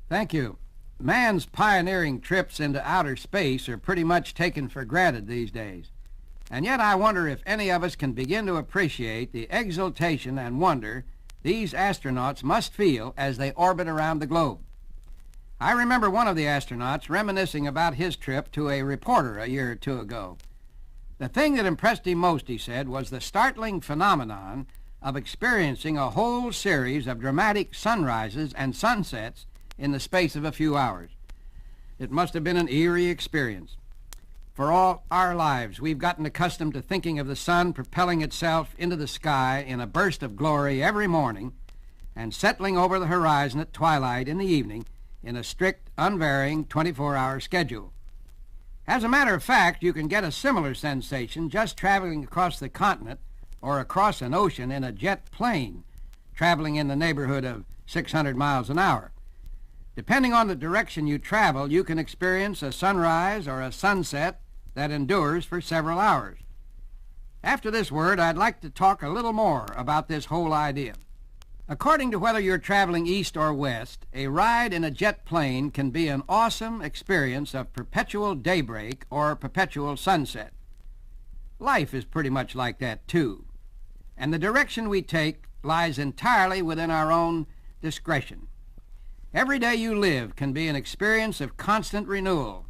Thank you. Man's pioneering trips into outer space are pretty much taken for granted these days. And yet I wonder if any of us can begin to appreciate the exultation and wonder these astronauts must feel as they orbit around the globe. I remember one of the astronauts reminiscing about his trip to a reporter a year or two ago. The thing that impressed him most, he said, was the startling phenomenon of experiencing a whole series of dramatic sunrises and sunsets in the space of a few hours. It must have been an eerie experience. For all our lives, we've gotten accustomed to thinking of the sun propelling itself into the sky in a burst of glory every morning and settling over the horizon at twilight in the evening in a strict, unvarying 24-hour schedule. As a matter of fact, you can get a similar sensation just traveling across the continent or across an ocean in a jet plane, traveling in the neighborhood of 600 miles an hour. Depending on the direction you travel, you can experience a sunrise or a sunset that endures for several hours. After this word, I'd like to talk a little more about this whole idea. According to whether you're traveling east or west, a ride in a jet plane can be an awesome experience of perpetual daybreak or perpetual sunset. Life is pretty much like that, too. And the direction we take lies entirely within our own discretion. Every day you live can be an experience of constant renewal,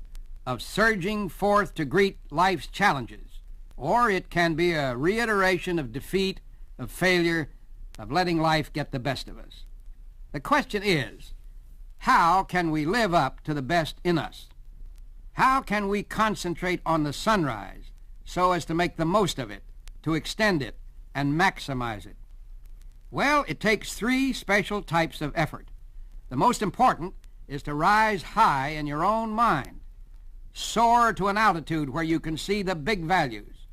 of surging forth to greet life's challenges, or it can be a reiteration of defeat, of failure, of letting life get the best of us. The question is, how can we live up to the best in us? How can we concentrate on the sunrise so as to make the most of it, to extend it, and maximize it? Well, it takes three special types of effort. The most important is to rise high in your own mind. Soar to an altitude where you can see the big values.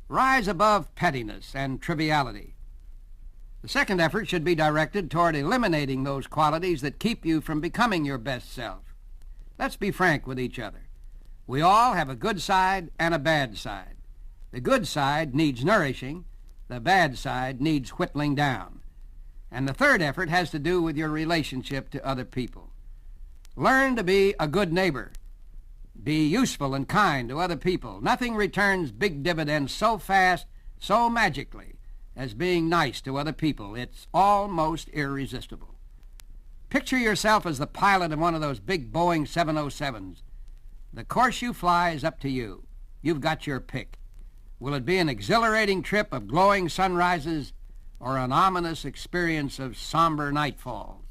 Rise above pettiness and triviality. The second effort should be directed toward eliminating those qualities that keep you from becoming your best self. Let's be frank with each other. We all have a good side and a bad side. The good side needs nourishing. The bad side needs whittling down. And the third effort has to do with your relationship to other people. Learn to be a good neighbor. Be useful and kind to other people. Nothing returns big dividends so fast, so magically, as being nice to other people. It's almost irresistible. Picture yourself as the pilot of one of those big Boeing 707s. The course you fly is up to you. You've got your pick. Will it be an exhilarating trip of glowing sunrises or an ominous experience of somber nightfalls?